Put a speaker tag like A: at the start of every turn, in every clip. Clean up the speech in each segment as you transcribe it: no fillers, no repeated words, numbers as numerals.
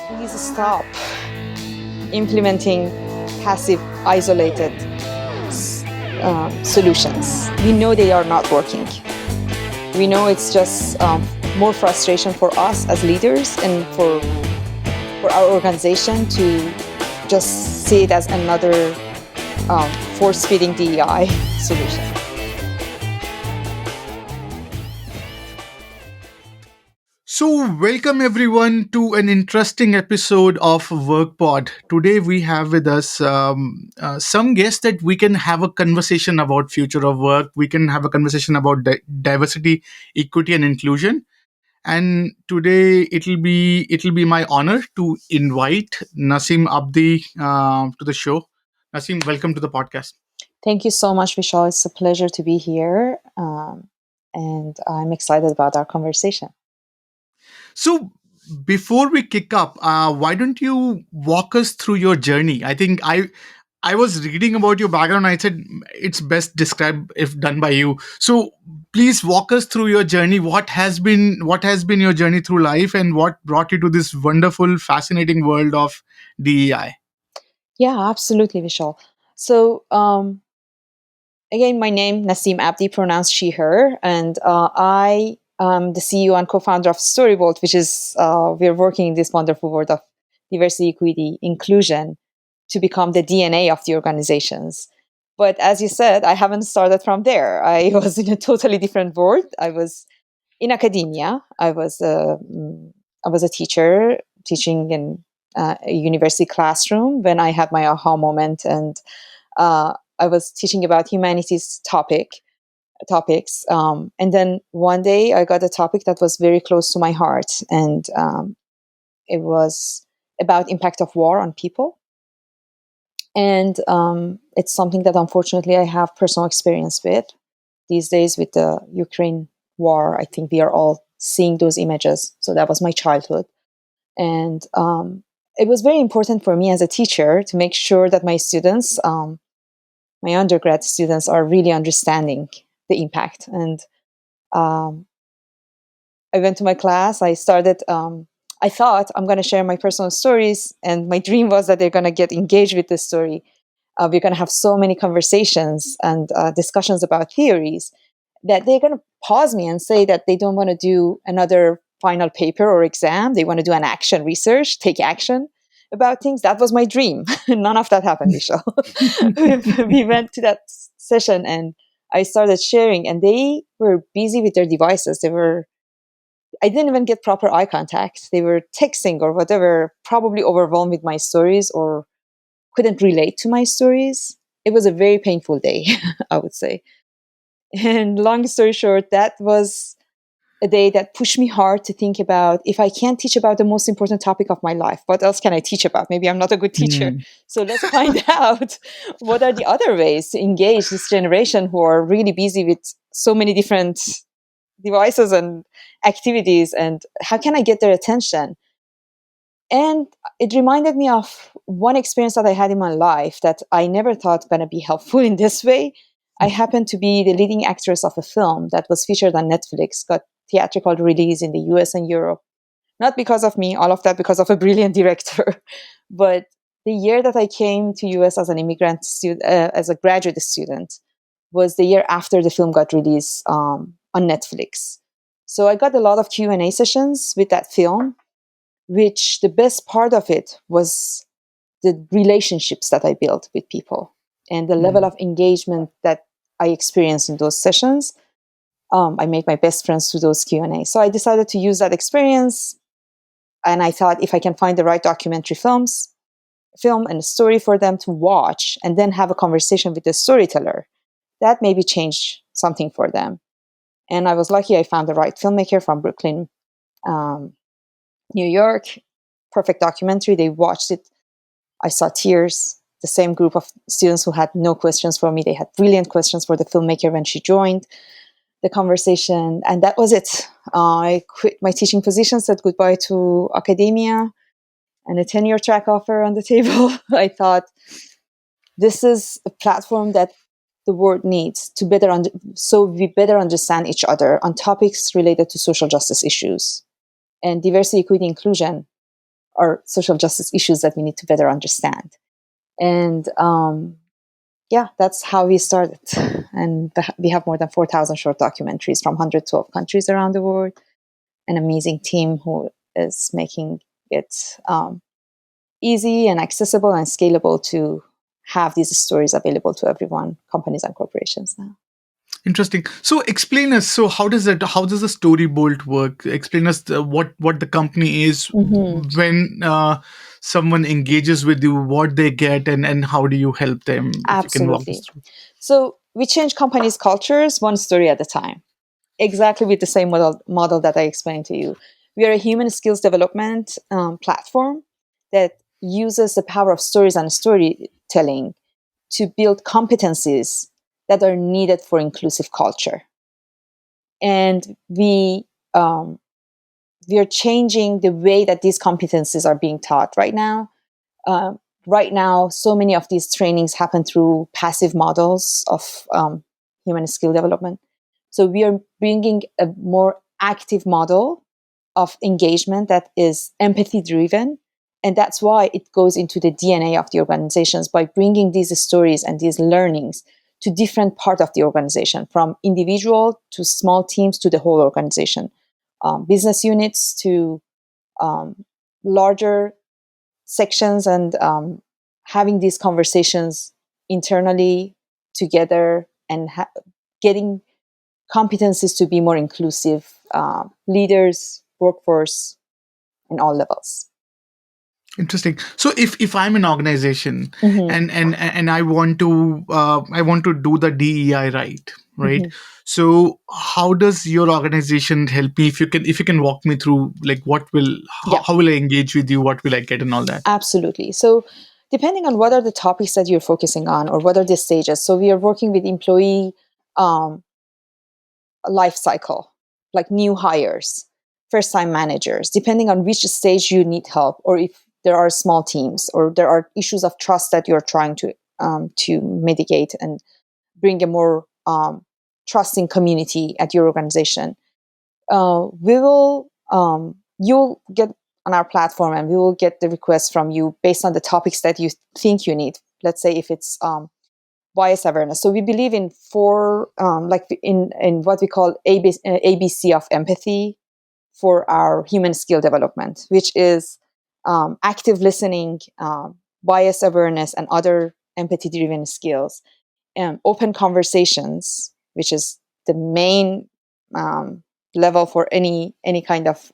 A: Please stop implementing passive, isolated solutions. We know they are not working. We know it's just more frustration for us as leaders and for our organization to just see it as another force-feeding DEI solution.
B: So, welcome everyone to an interesting episode of WorkPod. Today, we have with us some guests that we can have a conversation about future of work. We can have a conversation about diversity, equity, and inclusion. And today, it'll be my honor to invite Nassim Abdi to the show. Nassim, welcome to the podcast.
A: Thank you so much, Vishal. It's a pleasure to be here, and I'm excited about our conversation.
B: So, before we kick up, why don't you walk us through your journey? I think I was reading about your background. I said it's best described if done by you. So please walk us through your journey. What has been your journey through life, and what brought you to this wonderful, fascinating world of DEI?
A: Yeah, absolutely, Vishal. So, again, my name, Nassim Abdi, pronounced she, her, and I am the CEO and co-founder of StoryBolt, which is, we're working in this wonderful world of diversity, equity, inclusion to become the DNA of the organizations. But as you said, I haven't started from there. I was in a totally different world. I was in academia. I was a teacher teaching in a university classroom when I had my aha moment, and I was teaching about humanities topics. And then one day I got a topic that was very close to my heart, and it was about impact of war on people. And it's something that unfortunately I have personal experience with these days with the Ukraine war. I think we are all seeing those images. So that was my childhood. And it was very important for me as a teacher to make sure that my students, my undergrad students, are really understanding the impact. And um, I went to my class. I thought I'm going to share my personal stories. And my dream was that they're going to get engaged with the story. We're going to have so many conversations and discussions about theories that they're going to pause me and say that they don't want to do another final paper or exam. They want to do an action research, take action about things. That was my dream. None of that happened, Michelle. We went to that session and I started sharing, and they were busy with their devices. I didn't even get proper eye contact. They were texting or whatever, probably overwhelmed with my stories or couldn't relate to my stories. It was a very painful day, I would say. And long story short, that was a day that pushed me hard to think about, if I can't teach about the most important topic of my life, what else can I teach about? Maybe I'm not a good teacher.
B: Hmm.
A: So let's find out what are the other ways to engage this generation who are really busy with so many different devices and activities, and how can I get their attention? And it reminded me of one experience that I had in my life that I never thought going to be helpful in this way. I happened to be the leading actress of a film that was featured on Netflix, got theatrical release in the US and Europe. Not because of me, all of that because of a brilliant director. But the year that I came to US as an immigrant student, as a graduate student, was the year after the film got released on Netflix. So I got a lot of Q&A sessions with that film, which the best part of it was the relationships that I built with people and the level of engagement that I experienced in those sessions. I made my best friends through those Q&A. So I decided to use that experience, and I thought if I can find the right documentary film and a story for them to watch and then have a conversation with the storyteller, that maybe changed something for them. And I was lucky I found the right filmmaker from Brooklyn, um, New York. Perfect documentary. They watched it. I saw tears. The same group of students who had no questions for me, they had brilliant questions for the filmmaker when she joined the conversation. And that was it. I quit my teaching position, said goodbye to academia and a tenure track offer on the table. I thought this is a platform that the world needs to so we better understand each other on topics related to social justice issues and diversity, equity, inclusion. or social justice issues that we need to better understand. And yeah, that's how we started. And we have more than 4,000 short documentaries from 112 countries around the world. An amazing team who is making it easy and accessible and scalable to have these stories available to everyone, companies and corporations now.
B: Interesting. So explain us. So how does that? How does the StoryBolt work? Explain us what the company is
A: Mm-hmm.
B: when someone engages with you, what they get, and how do you help them? If you can walk us
A: Absolutely.
B: through.
A: So we change companies' cultures one story at a time, exactly with the same model that I explained to you. We are a human skills development platform that uses the power of stories and storytelling to build competencies that are needed for inclusive culture. And we are changing the way that these competencies are being taught right now. Uh, right now, so many of these trainings happen through passive models of human skill development. So we are bringing a more active model of engagement that is empathy driven. And that's why it goes into the DNA of the organizations by bringing these stories and these learnings to different part of the organization, from individual to small teams to the whole organization, business units to larger sections, and having these conversations internally together and getting competencies to be more inclusive, leaders, workforce, in all levels.
B: Interesting. So if I'm an organization
A: Mm-hmm.
B: and I want to do the DEI right?
A: Mm-hmm.
B: So how does your organization help me? If you can walk me through, like,
A: Yeah,
B: how will I engage with you? What will I get and all that?
A: absolutely. So depending on what are the topics that you're focusing on or what are the stages. So we are working with employee um, life cycle, like new hires, first time managers, depending on which stage you need help, or if there are small teams or there are issues of trust that you're trying to mitigate and bring a more trusting community at your organization. We will You'll get on our platform and we will get the requests from you based on the topics that you think you need. Let's say if it's bias awareness. So we believe in four, like in what we call ABC of empathy for our human skill development, which is active listening, bias awareness, and other empathy-driven skills. Open conversations, which is the main um, level for any kind of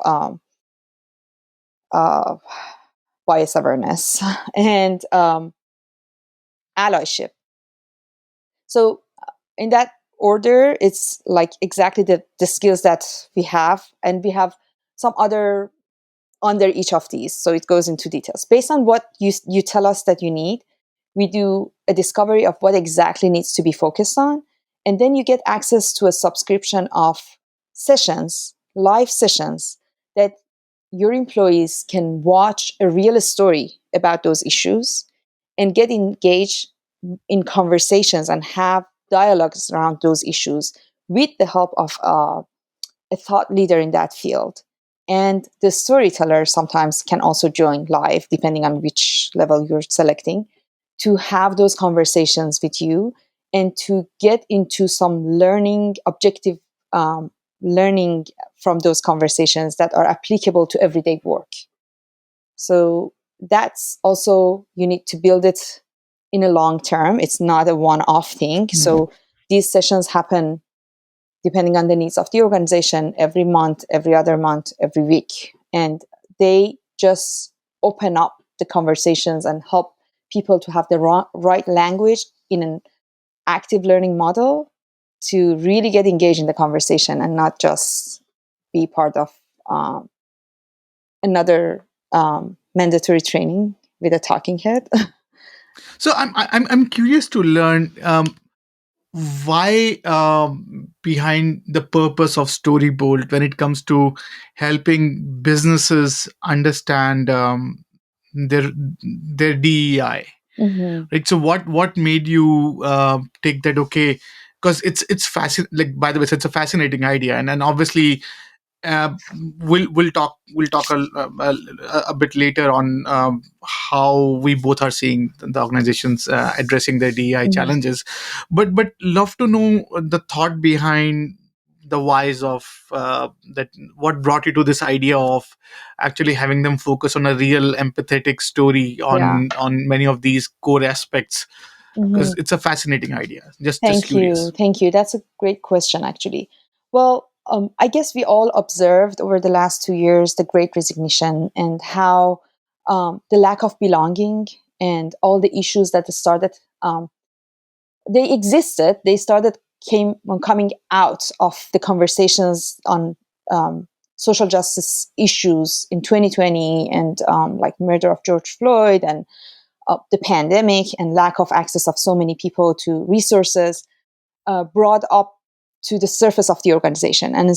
A: uh, bias awareness, and allyship. So in that order, it's like exactly the skills that we have, and we have some other under each of these. So it goes into details based on what you tell us that you need. We do a discovery of what exactly needs to be focused on, and then you get access to a subscription of sessions, live sessions, that your employees can watch a real story about those issues and get engaged in conversations and have dialogues around those issues with the help of a thought leader in that field. And the storyteller sometimes can also join live, depending on which level you're selecting, to have those conversations with you and to get into some learning, objective learning from those conversations that are applicable to everyday work. So that's also, you need to build it in a long term. It's not a one off thing.
B: Mhm.
A: So these sessions happen depending on the needs of the organization every month, every other month, every week. And they just open up the conversations and help people to have the right language in an active learning model to really get engaged in the conversation and not just be part of um, another mandatory training with a talking head.
B: So I'm curious to learn why behind the purpose of StoryBolt when it comes to helping businesses understand their DEI.
A: Mm-hmm.
B: Right. So what made you take that? Okay, because it's fascinating. Like, by the way, so it's a fascinating idea, and obviously uh, we'll talk a bit later on how we both are seeing the organizations addressing their DEI
A: Mhm.
B: challenges, but love to know the thought behind the whys of that. What brought you to this idea of actually having them focus on a real empathetic story
A: Yeah.
B: on many of these core aspects? Because
A: Mhm.
B: it's a fascinating idea. Just
A: Thank you.
B: curious.
A: Thank you. That's a great question, actually. Well, I guess we all observed over the last 2 years the great resignation and how the lack of belonging and all the issues that started, they existed, they started came coming out of the conversations on um, social justice issues in 2020 and like murder of George Floyd and the pandemic and lack of access of so many people to resources brought up to the surface of the organization, and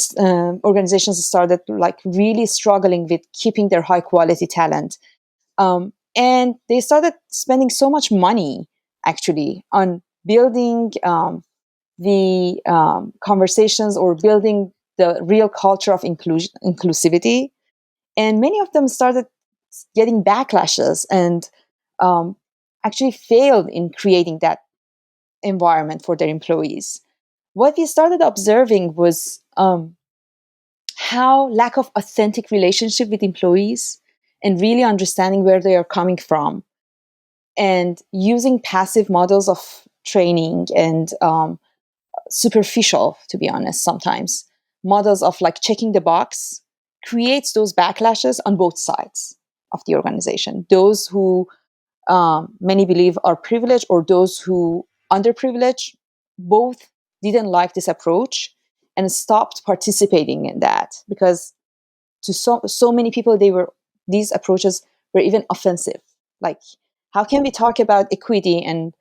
A: organizations started like really struggling with keeping their high quality talent, and they started spending so much money actually on building the conversations or building the real culture of inclusivity, and many of them started getting backlashes and um, actually failed in creating that environment for their employees. What we started observing was how lack of authentic relationship with employees and really understanding where they are coming from and using passive models of training and superficial, to be honest, sometimes models of like checking the box creates those backlashes on both sides of the organization. Those who many believe are privileged or those who underprivileged, both didn't like this approach and stopped participating in that because to so many people these approaches were even offensive. Like, how can we talk about equity and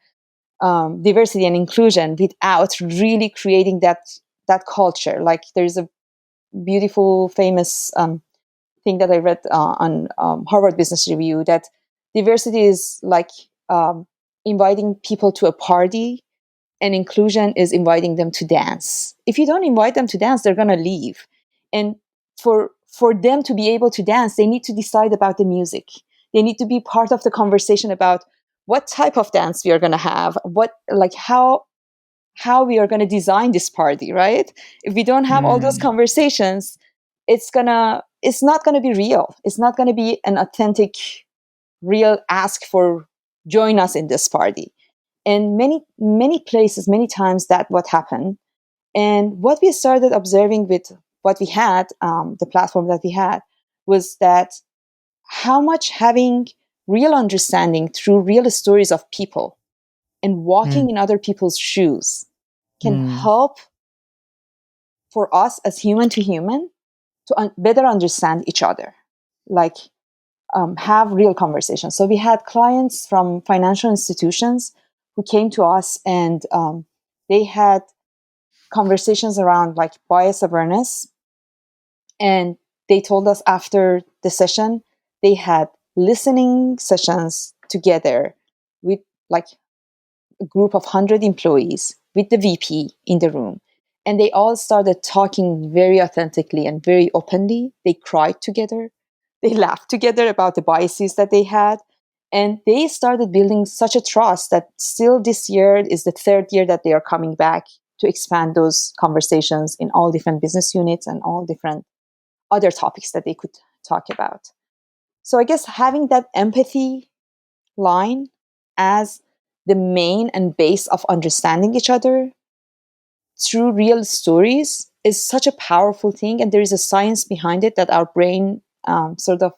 A: diversity and inclusion without really creating that culture? Like, there's a beautiful, famous thing that I read on Harvard Business Review that diversity is like inviting people to a party, and inclusion is inviting them to dance. If you don't invite them to dance, they're gonna leave. And for them to be able to dance, they need to decide about the music. They need to be part of the conversation about what type of dance we are gonna have, what like how we are going to design this party, right? If we don't have all those
B: Hmm.
A: conversations, it's not going to be real. It's not going to be an authentic real ask for join us in this party. And many places, many times that what happened. And what we started observing with what we had, the platform that we had, was that how much having real understanding through real stories of people and
B: Hmm.
A: walking in other people's shoes can
B: Hmm.
A: help for us as human to human to better understand each other, like have real conversations. So we had clients from financial institutions who came to us and they had conversations around like bias awareness, and they told us after the session they had listening sessions together with like a group of 100 employees with the VP in the room. And they all started talking very authentically and very openly. They cried together. They laughed together about the biases that they had. And they started building such a trust that still this year is the third year that they are coming back to expand those conversations in all different business units and all different other topics that they could talk about. So I guess having that empathy line as the main and base of understanding each other through real stories is such a powerful thing, and there is a science behind it that our brain sort of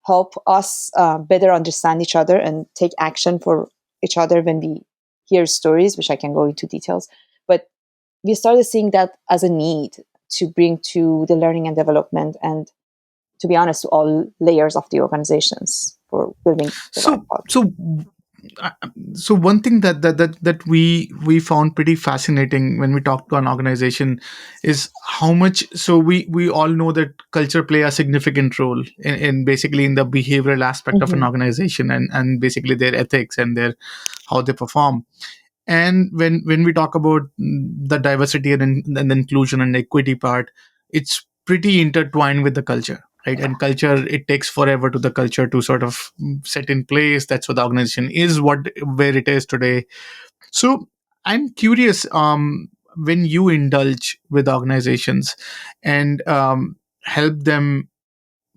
A: help us better understand each other and take action for each other when we hear stories, which I can go into details. But we started seeing that as a need to bring to the learning and development, and to be honest, to all layers of the organizations for building the right
B: So
A: culture.
B: so uh, so one thing that we found pretty fascinating when we talk to an organization is how much. So we all know that culture play a significant role in basically in the behavioral aspect of an
A: Mm-hmm.
B: organization, and basically their ethics and their how they perform. And when we talk about the diversity and inclusion and equity part, it's pretty intertwined with the culture, right? And culture, it takes forever to the culture to sort of set in place. That's what the organization is, what where it is today. So I'm curious, when you indulge with organizations and help them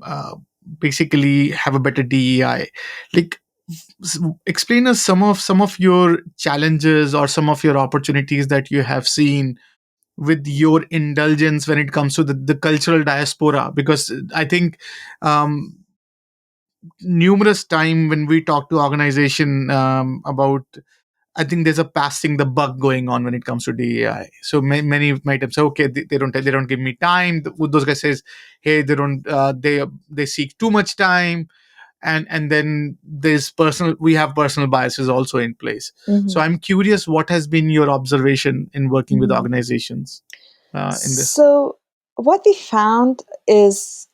B: uh, basically have a better DEI, like explain us some of your challenges or some of your opportunities that you have seen with your indulgence when it comes to the cultural diaspora. Because I think um, numerous time when we talk to organization about, I think there's a passing the buck going on when it comes to DEI. So many might have said, okay, they don't give me time. Those guys says, hey, they seek too much time, and then we have personal biases also in place. So
A: Mhm.
B: I'm curious, what has been your observation in working with
A: Mhm.
B: organizations in this?
A: So what we found is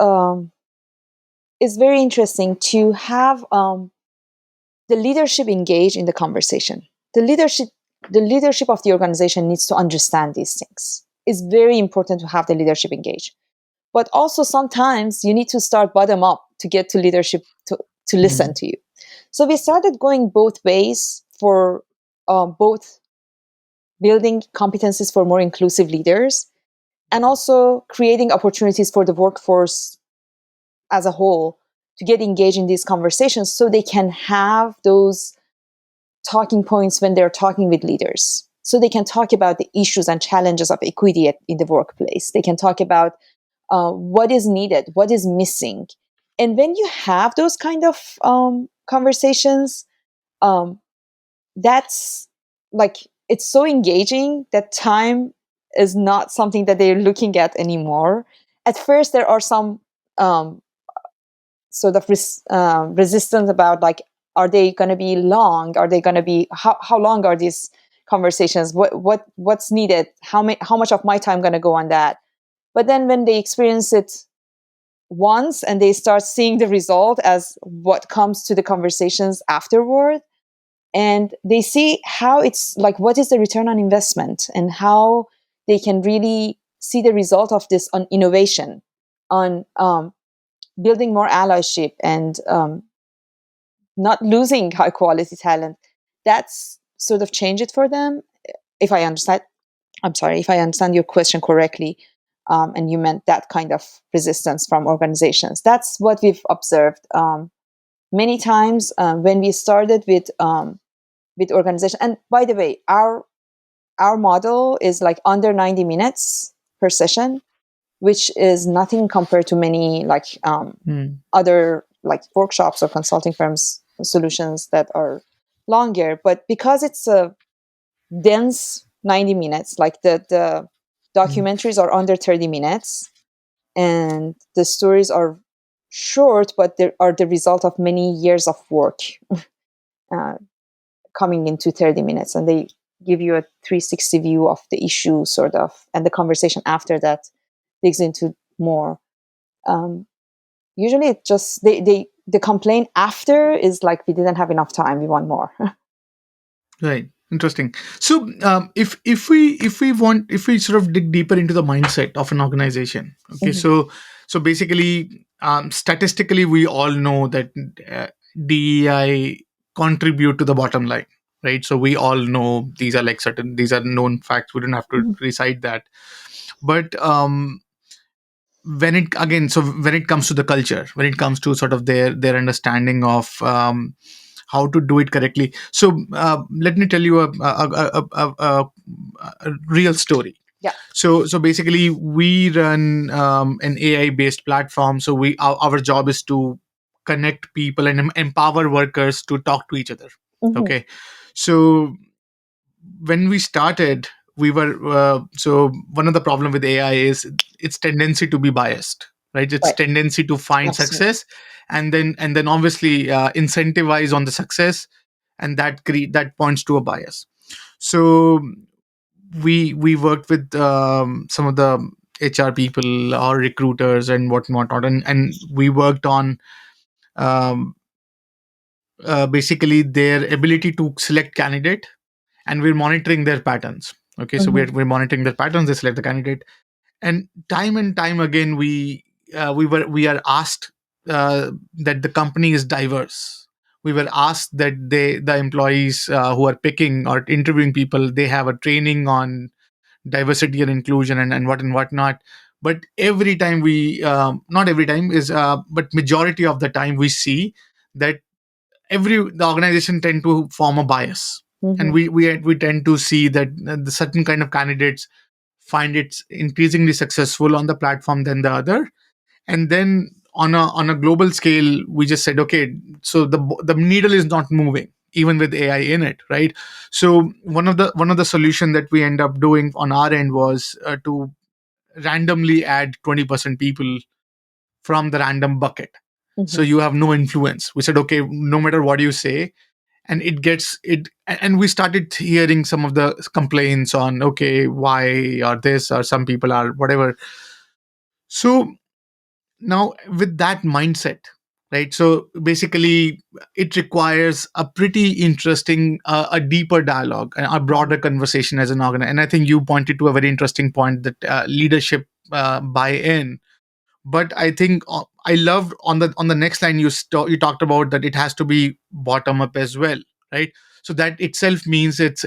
A: very interesting to have the leadership engage in the conversation. The leadership the leadership of the organization needs to understand these things. It's very important to have the leadership engage. But also sometimes you need to start bottom up to get to leadership to listen
B: Mm,
A: to you. So we started going both ways for both building competencies for more inclusive leaders and also creating opportunities for the workforce as a whole to get engaged in these conversations so they can have those talking points when they're talking with leaders. So they can talk about the issues and challenges of equity in the workplace. They can talk about what is needed, what is missing. And when you have those kind of conversations, um, that's like, it's so engaging that time is not something that they're looking at anymore. At first, there are some um, sort of resistance about, like, are they going to be long? Are they going to be how long are these conversations? What's needed? How much of my time going to go on that? But then when they experience it once and they start seeing the result as what comes to the conversations afterward, and they see how it's like, what is the return on investment, and how they can really see the result of this on innovation, on building more allyship, and not losing high quality talent. That's sort of change it for them. If I understand, I'm sorry, if I understand your question correctly, and you meant that kind of resistance from organizations. That's what we've observed many times when we started with organization. And by the way, our model is like under 90 minutes per session, which is nothing compared to many like
B: mm,
A: other like workshops or consulting firms solutions that are longer. But because it's a dense 90 minutes, like the
B: mm.
A: documentaries are under 30 minutes and the stories are short, but they are the result of many years of work uh, coming into 30 minutes, and they give you a 360 view of the issue sort of, and the conversation after that digs into more. um, Usually it just they the complaint after is like, we didn't have enough time, we want more.
B: Right. Interesting. So, if we sort of dig deeper into the mindset of an organization, okay.
A: Mhm.
B: So basically, statistically, we all know that DEI contribute to the bottom line, right? So we all know these are known facts. We don't have to
A: Mhm.
B: recite that. But when it comes to the culture, when it comes to sort of their understanding of how to do it correctly. So let me tell you a real story.
A: Yeah.
B: So basically, we run an AI based platform. So our job is to connect people and empower workers to talk to each other.
A: Hmm.
B: Okay. So when we started, we were so one of the problem with AI is its tendency to be biased, right? Its
A: Right.
B: tendency to find
A: Absolutely.
B: success and then obviously incentivize on the success, and that points to a bias. So we worked with some of the HR people or recruiters and whatnot, and we worked on um, basically their ability to select candidate, and we're monitoring their patterns. Okay, so
A: Hmm.
B: we're monitoring their patterns. They select the candidate, and time again we are asked that the company is diverse. We were asked that the employees who are picking or interviewing people, they have a training on diversity and inclusion and whatnot. But every time we not every time is but majority of the time we see that the organization tend to form a bias, and
A: Mm-hmm.
B: we tend to see that the certain kind of candidates find it increasingly successful on the platform than the other. And then on a global scale, we just said, okay, so the needle is not moving even with AI in it, right? So one of the solution that we end up doing on our end was to randomly add 20% people from the random bucket, so
A: Mm-hmm.
B: you have no influence. We said, okay, no matter what you say, and it gets it. And we started hearing some of the complaints on, okay, why or this or some people are whatever. So now with that mindset, right, so basically it requires a pretty interesting a deeper dialogue and a
A: Mm-hmm.
B: broader conversation as an organizer. And I think you pointed to a very interesting point, that leadership buy-in. But I think I loved on the next line you talked about that it has to be bottom up as well, right? So that itself means it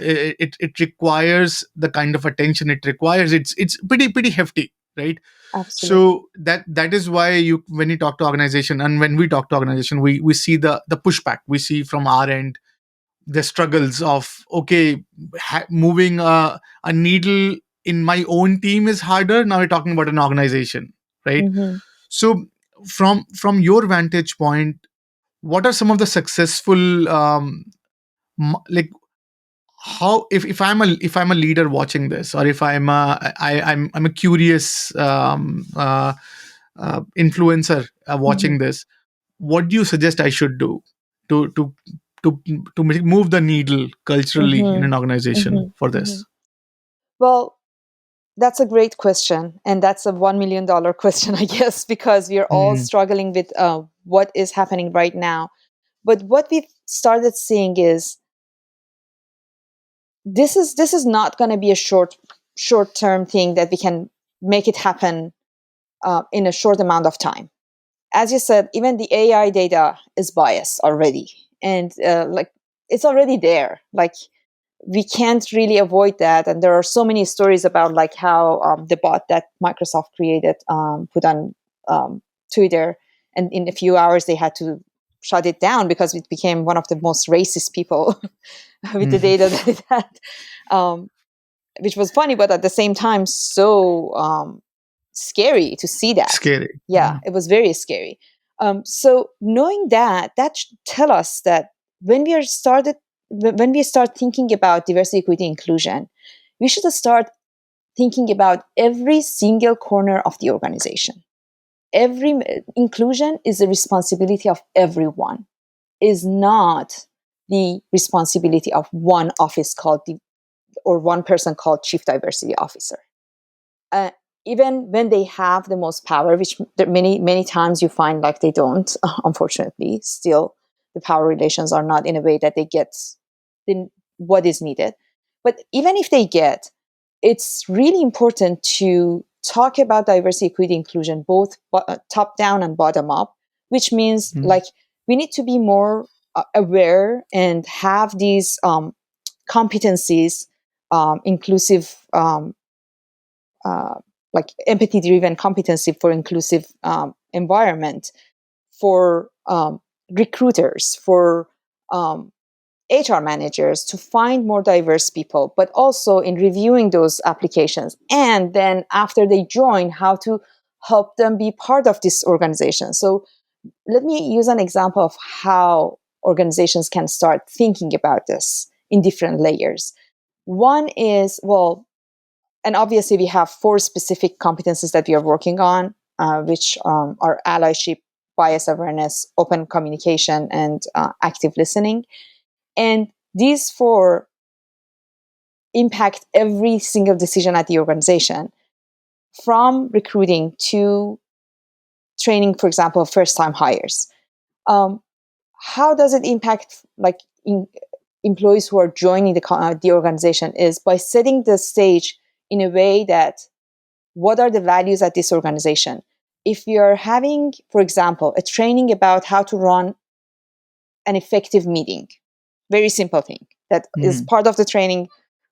B: requires the kind of attention it requires. It's pretty hefty, right?
A: Absolutely.
B: So that is why you when you talk to organization, and when we talk to organization, we see the pushback we see from our end, the struggles of, okay, moving a needle in my own team is harder. Now we're talking about an organization, right?
A: Mm-hmm.
B: So from your vantage point, what are some of the successful like how if I'm a leader watching this, or if I'm a curious influencer
A: Mm-hmm.
B: watching this, what do you suggest I should do to to move the needle culturally in an
A: Mm-hmm.
B: organization for
A: Mm-hmm. Mm-hmm.
B: this?
A: Well, that's a great question. And that's a $1 million question, I guess, because we are all
B: Mm,
A: struggling with what is happening right now. But what we've started seeing is this is not going to be a short term thing that we can make it happen in a short amount of time. As you said, even the AI data is biased already, and like it's already there. Like we can't really avoid that. And there are so many stories about like how the bot that Microsoft created put on Twitter, and in a few hours they had to shut it down because it became one of the most racist people with the
B: mhm.
A: data that it had. Um, which was funny, but at the same time, so scary to see that.
B: Scary.
A: Yeah, it was very scary. So knowing that, that should tell us that when we are started, when we start thinking about diversity, equity, inclusion, we should start thinking about every single corner of the organization. Every inclusion is the responsibility of everyone. Is not the responsibility of one office called the or one person called chief diversity officer. uh, Even when they have the most power, which many times you find like they don't, unfortunately, still the power relations are not in a way that they get what is needed. But even if they get, it's really important to talk about diversity, equity, inclusion, both top down and bottom up, which means
B: Mm,
A: like we need to be more aware and have these competencies, inclusive uh, like empathy driven competency for inclusive environment for recruiters, for um, HR managers to find more diverse people, but also in reviewing those applications. And then after they join, how to help them be part of this organization. So let me use an example of how organizations can start thinking about this in different layers. One is, well, and obviously we have four specific competencies that we are working on, which are allyship, bias awareness, open communication, and active listening. And these four impact every single decision at the organization, from recruiting to training, for example, first time hires. um, how does it impact like employees who are joining the organization is by setting the stage in a way that what are the values at this organization. If you're having, for example, a training about how to run an effective meeting, very simple thing that is
B: Mm.
A: part of the training.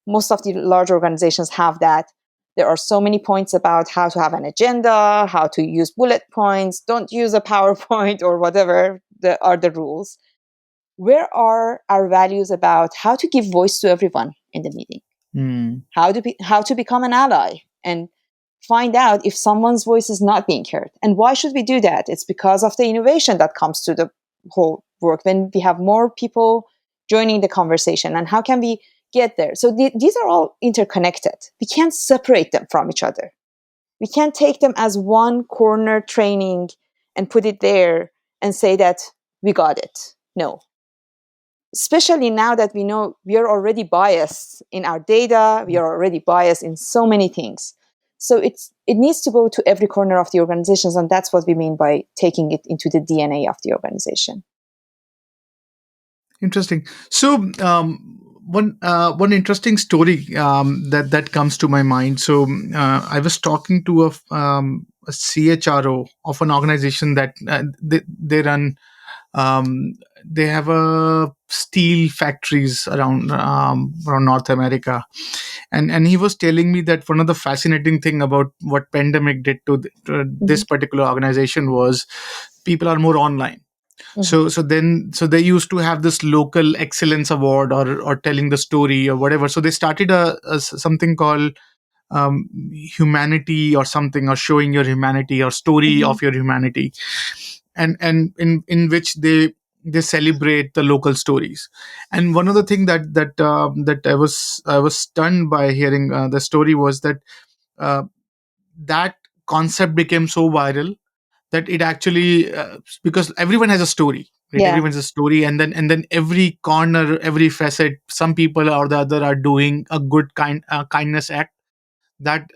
A: Most of the large organizations have that. There are so many points about how to have an agenda, how to use bullet points, don't use a PowerPoint or whatever are the rules. Where are our values about how to give voice to everyone in the meeting?
B: Mm.
A: How to become an ally and find out if someone's voice is not being heard. And why should we do that? It's because of the innovation that comes to the whole work when we have more people joining the conversation. And how can we get there? So these are all interconnected. We can't separate them from each other. We can't take them as one corner training and put it there and say that we got it. No, especially now that we know we are already biased in our data, we are already biased in so many things. So it needs to go to every corner of the organizations, and that's what we mean by taking it into the DNA of the organization.
B: Interesting. So, one interesting story that comes to my mind. So, I was talking to a CHRO of an organization that they run. Um, they have a steel factories around North America, and he was telling me that one of the fascinating thing about what pandemic did to
A: Mm-hmm.
B: this particular organization was people are more online.
A: Mm-hmm.
B: So they used to have this local excellence award, or telling the story or whatever. So they started something called humanity or something, or showing your humanity, or story
A: Mm-hmm.
B: of your humanity, and in which they celebrate the local stories. And one of the thing that I was stunned by hearing the story was that uh, that concept became so viral that it actually because everyone has a story, right?
A: Yeah.
B: Everyone has a story, and then every corner, every facet, some people or the other are doing a good kindness act that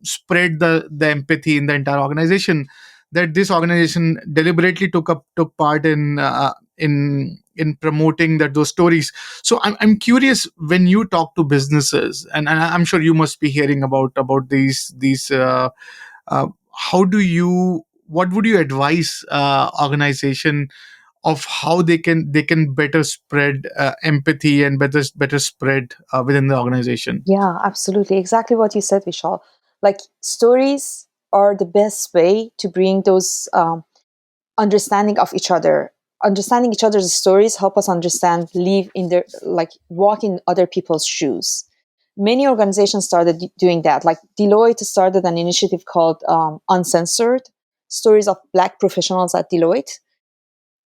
B: spread the empathy in the entire organization, that this organization deliberately took part in promoting those stories. So I'm curious, when you talk to businesses, and I'm sure you must be hearing about these how do you what would you advise organization of how they can better spread empathy, and better spread within the organization?
A: Yeah, absolutely. Exactly what you said, Vishal. Like stories are the best way to bring those understanding of each other. Understanding each other's stories help us understand, live in their, like walk in other people's shoes. Many organizations started doing that. Like Deloitte started an initiative called Uncensored, Stories of Black Professionals at Deloitte,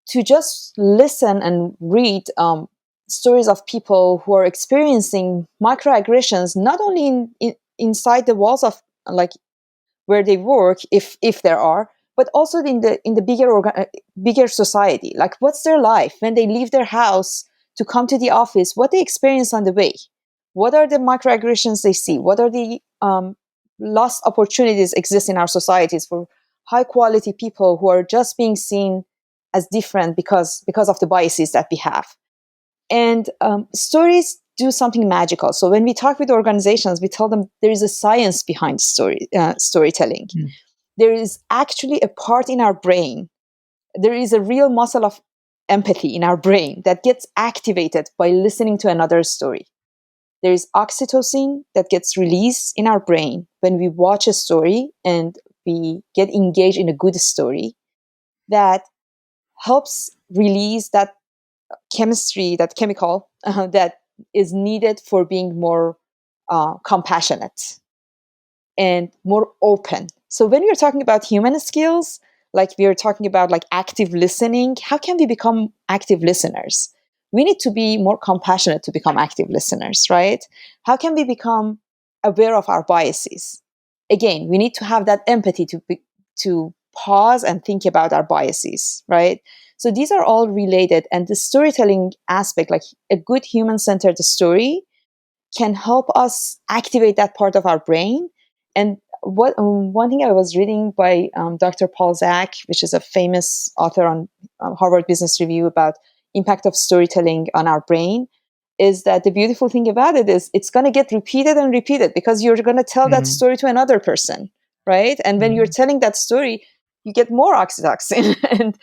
A: to just listen and read stories of people who are experiencing microaggressions, not only inside the walls of like where they work, if there are, but also in the bigger society. Like what's their life when they leave their house to come to the office? What they experience on the way? What are the microaggressions they see? What are the lost opportunities exist in our societies for high quality people who are just being seen as different because of the biases that we have? And stories do something magical. So when we talk with organizations, we tell them there is a science behind storytelling.
B: Mm.
A: There is actually a part in our brain. There is a real muscle of empathy in our brain that gets activated by listening to another story. There is oxytocin that gets released in our brain when we watch a story and we get engaged in a good story, that helps release that chemistry, that chemical that is needed for being more compassionate and more open. So when we're talking about human skills, like we're talking about like active listening, how can we become active listeners? We need to be more compassionate to become active listeners, right? How can we become aware of our biases? Again, we need to have that empathy to pause and think about our biases, right? So these are all related, and the storytelling aspect, like a good human-centered story, can help us activate that part of our brain. And what one thing I was reading by Dr. Paul Zak, which is a famous author on Harvard Business Review about impact of storytelling on our brain, is that the beautiful thing about it is it's going to get repeated and repeated because you're going to tell that
B: Mm.
A: story to another person, right? And when you're telling that story, you get more oxytocin. And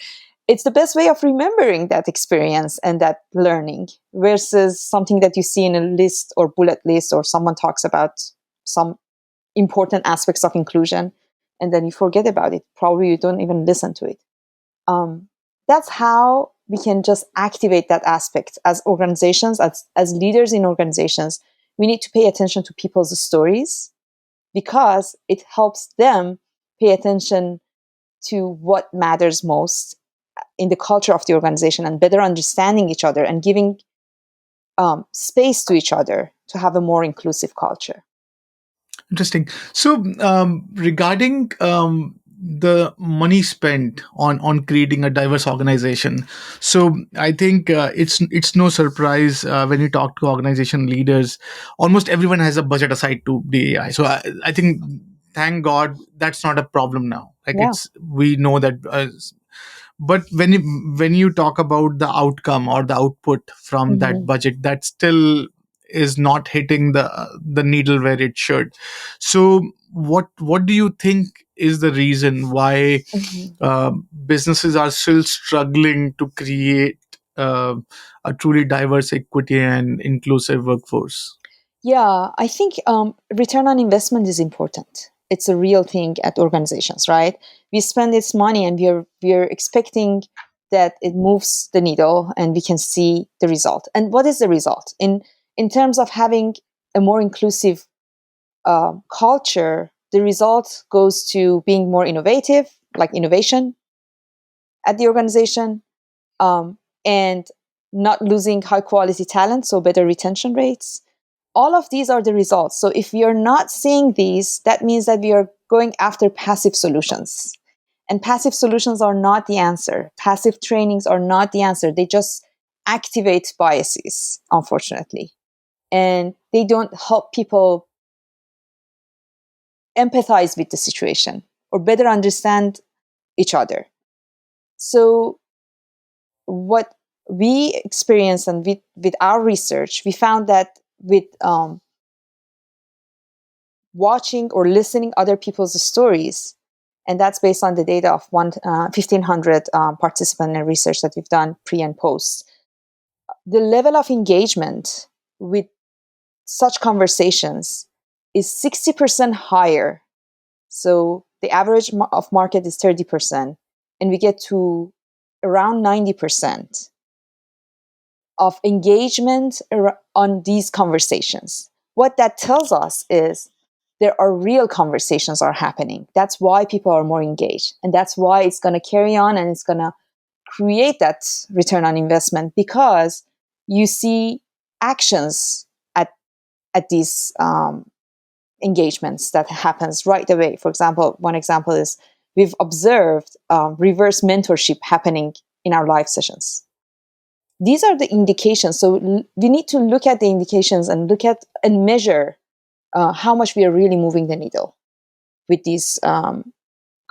A: it's the best way of remembering that experience and that learning versus something that you see in a list or bullet list, or someone talks about some important aspects of inclusion and then you forget about it. Probably you don't even listen to it. That's how we can just activate that aspect as organizations, as leaders in organizations. We need to pay attention to people's stories because it helps them pay attention to what matters most in the culture of the organization and better understanding each other and giving space to each other to have a more inclusive culture.
B: Interesting. So, regarding the money spent on creating a diverse organization, so I think it's no surprise when you talk to organization leaders, almost everyone has a budget aside to DEI. So I think, thank God, that's not a problem now. Like,
A: Yeah.
B: we know that. But when you talk about the outcome or the output from that
A: Mhm.
B: budget, that still is not hitting the needle where it should. So what do you think is the reason why
A: Mhm.
B: businesses are still struggling to create a truly diverse, equity, and inclusive workforce?
A: Yeah, I think return on investment is important. It's a real thing at organizations, right? We spend this money and we're expecting that it moves the needle and we can see the result. And what is the result in terms of having a more inclusive culture? The result goes to being more innovative, like innovation at the organization, and not losing high quality talent, so better retention rates. All of these are the results. So if we are not seeing these, that means that we are going after passive solutions. And passive solutions are not the answer. Passive trainings are not the answer. They just activate biases, unfortunately. And they don't help people empathize with the situation or better understand each other. So what we experienced and with our research, we found that with watching or listening other people's stories, and that's based on the data of 1,500 participant and research that we've done pre and post, the level of engagement with such conversations is 60% higher. So the average of market is 30%, and we get to around 90% of engagement on these conversations. What that tells us is there are real conversations are happening. That's why people are more engaged. And that's why it's going to carry on and it's going to create that return on investment because you see actions at these engagements that happens right away. For example, one example is we've observed reverse mentorship happening in our live sessions. These are the indications. So we need to look at the indications and look at and measure how much we are really moving the needle with these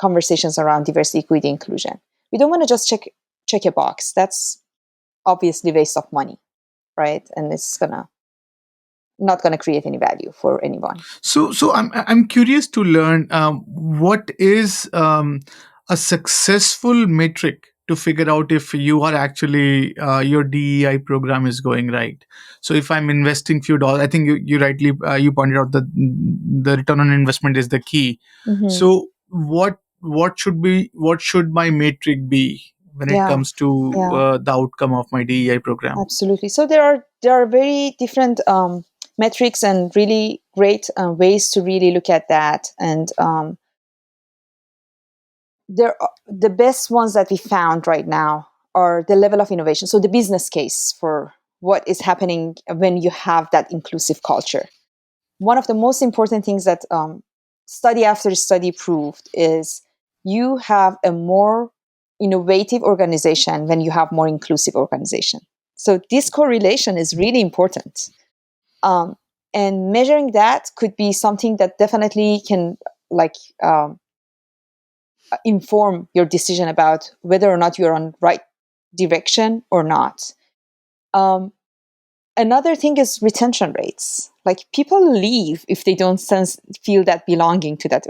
A: conversations around diversity, equity, inclusion. We don't want to just check a box. That's obviously waste of money, right? And it's gonna not gonna create any value for anyone.
B: So I'm curious to learn what is a successful metric to figure out if you are actually your DEI program is going right. So if I'm investing few dollars, I think you rightly you pointed out that the return on investment is the key.
A: Mm-hmm.
B: So what should my metric be when it
A: Yeah,
B: comes to
A: yeah,
B: the outcome of my DEI program?
A: absolutely. So there are very different metrics and really great ways to really look at that. And the best ones that we found right now are the level of innovation. So the business case for what is happening when you have that inclusive culture. One of the most important things that study after study proved is you have a more innovative organization when you have more inclusive organization. So this correlation is really important. Um, and measuring that could be something that definitely can like inform your decision about whether or not you're on right direction or not. Um, Another thing is retention rates. Like people leave if they don't feel that belonging to that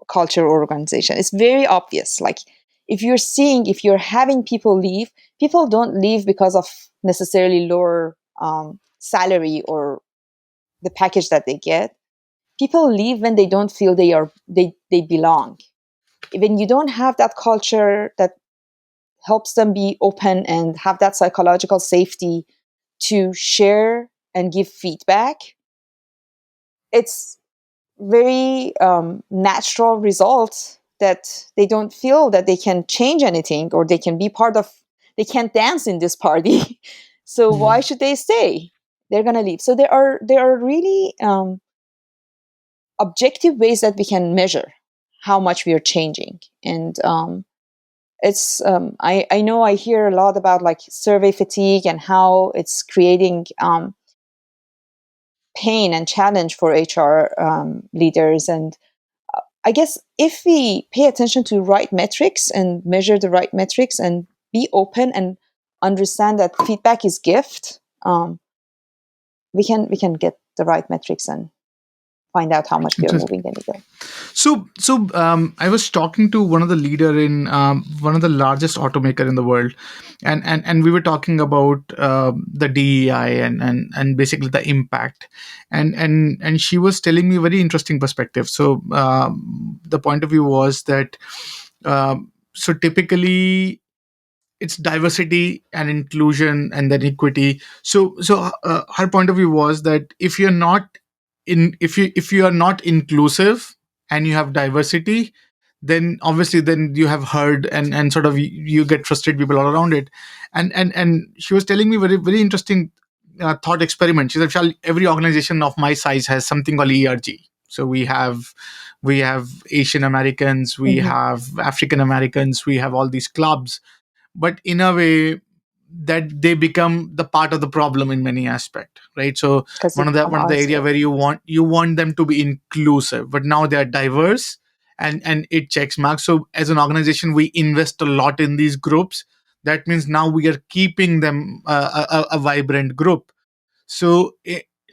A: culture or organization. It's very obvious. Like if you're having people leave, people don't leave because of necessarily lower salary or the package that they get. People leave when they don't feel they belong. When you don't have that culture that helps them be open and have that psychological safety to share and give feedback, it's very natural result that they don't feel that they can change anything or they can be part of, they can't dance in this party. So why should they stay? They're going to leave. So there are really objective ways that we can measure how much we are changing. And it's I know I hear a lot about like survey fatigue and how it's creating pain and challenge for HR leaders. And I guess if we pay attention to right metrics and measure the right metrics and be open and understand that feedback is gift, we can get the right metrics and find out how much we are moving the needle.
B: So I was talking to one of the leader in one of the largest automaker in the world, and we were talking about the DEI and basically the impact, and she was telling me a very interesting perspective. So the point of view was that so typically it's diversity and inclusion and then equity. So her point of view was that if you are not inclusive and you have diversity, then obviously then you have herd and sort of you get frustrated people all around it. And she was telling me very very interesting thought experiment. She said, "Shall every organization of my size has something called ERG. So we have Asian Americans, we
A: Mm-hmm.
B: have African Americans, we have all these clubs, but in a way that they become the part of the problem in many aspect, right? So
A: Because they
B: one of the area
A: isolated.
B: where you want them to be inclusive, but now they are diverse, and it checks marks. So as an organization we invest a lot in these groups. That means now we are keeping them a vibrant group.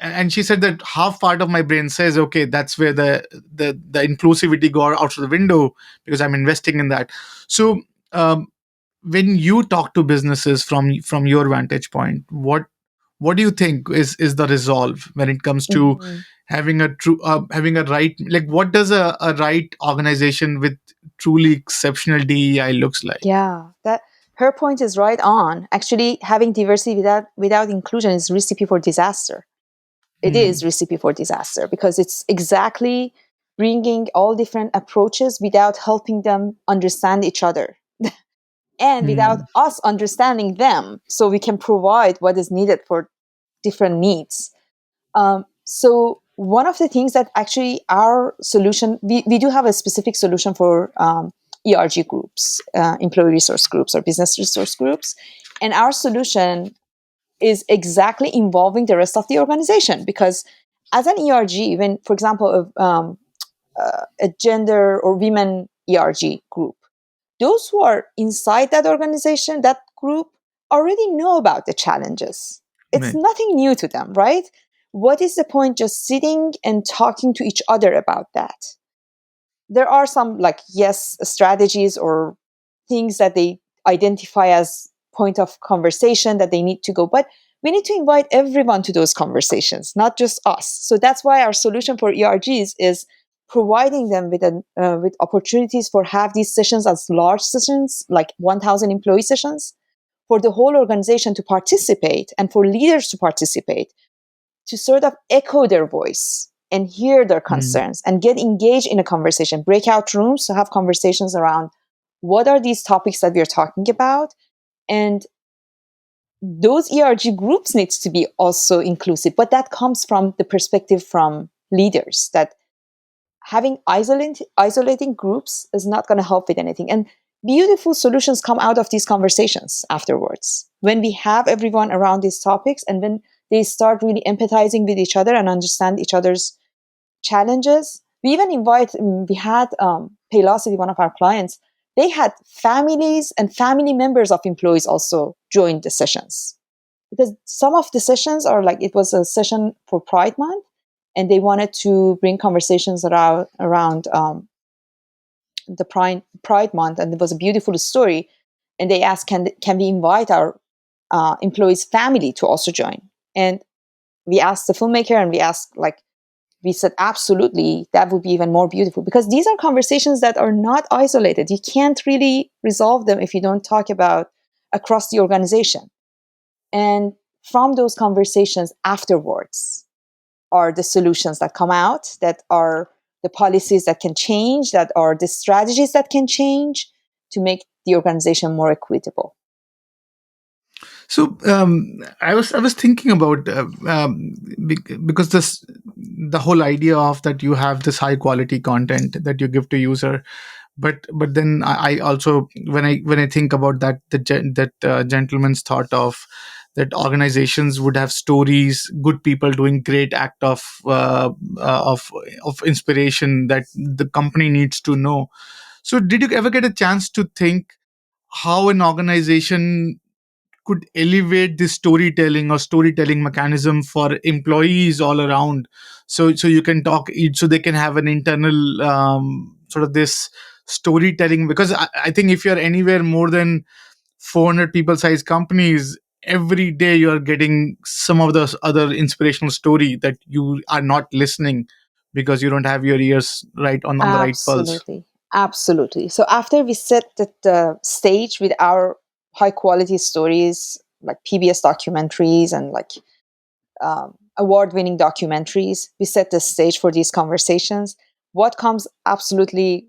B: And she said that half part of my brain says, okay, that's where the inclusivity go out of the window because I'm investing in that. So um, when you talk to businesses from your vantage point, what do you think is the resolve when it comes to
A: Mm-hmm.
B: having a right, like what does a right organization with truly exceptional DEI looks like?
A: Yeah, that her point is right on. Actually, having diversity without inclusion is recipe for disaster. It is
B: Mm,
A: recipe for disaster because it's exactly bringing all different approaches without helping them understand each other and without
B: mm,
A: us understanding them, so we can provide what is needed for different needs. So one of the things that actually our solution, we do have a specific solution for ERG groups, employee resource groups or business resource groups. And our solution is exactly involving the rest of the organization because as an ERG, when, for example, a gender or women ERG group, those who are inside that organization, that group, already know about the challenges. It's
B: right.
A: nothing new to them, right? What is the point just sitting and talking to each other about that? There are some, like, yes, strategies or things that they identify as point of conversation that they need to go, but we need to invite everyone to those conversations, not just us. So that's why our solution for ERGs is providing them with opportunities for have these sessions as large sessions, like 1,000 employee sessions, for the whole organization to participate and for leaders to participate, to sort of echo their voice and hear their
B: Mm,
A: concerns and get engaged in a conversation, breakout rooms to have conversations around what are these topics that we are talking about. And those ERG groups needs to be also inclusive, but that comes from the perspective from leaders that having isolating groups is not going to help with anything. And beautiful solutions come out of these conversations afterwards. When we have everyone around these topics and when they start really empathizing with each other and understand each other's challenges. We had Paylocity, one of our clients, they had families and family members of employees also join the sessions. Because some of the sessions are like, it was a session for Pride Month, and they wanted to bring conversations around the Pride Month, and it was a beautiful story. And they asked, can we invite our employees' family to also join? And we asked the filmmaker, and we said, absolutely, that would be even more beautiful, because these are conversations that are not isolated. You can't really resolve them if you don't talk about across the organization. And from those conversations afterwards are the solutions that come out, that are the policies that can change, that are the strategies that can change to make the organization more equitable.
B: So I was thinking about because the whole idea of that you have this high quality content that you give to user, but then I also, when I think about that gentleman's thought of that organizations would have stories, good people doing great act of inspiration that the company needs to know. So did you ever get a chance to think how an organization could elevate this storytelling or storytelling mechanism for employees all around, so you can talk, so they can have an internal sort of this storytelling? Because I think if you're anywhere more than 400 people size companies, every day you are getting some of those other inspirational story that you are not listening because you don't have your ears right on the right pulse.
A: Absolutely. Absolutely. So after we set the stage with our high quality stories, like PBS documentaries and award winning documentaries, we set the stage for these conversations. What comes absolutely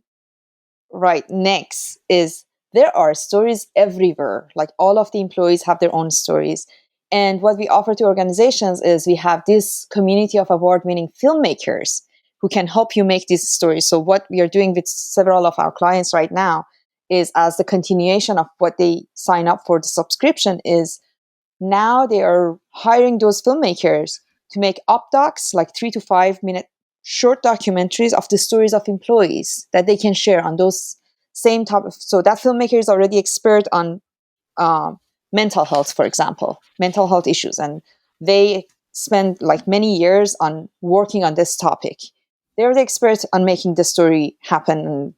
A: right next is there are stories everywhere. Like all of the employees have their own stories. And what we offer to organizations is we have this community of award winning filmmakers who can help you make these stories. So, what we are doing with several of our clients right now is, as the continuation of what they sign up for the subscription, is now they are hiring those filmmakers to make up docs, like 3 to 5 minute short documentaries of the stories of employees that they can share on those same topics. So that filmmaker is already expert on mental health, for example, mental health issues, and they spend like many years on working on this topic. They're the experts on making the story happen and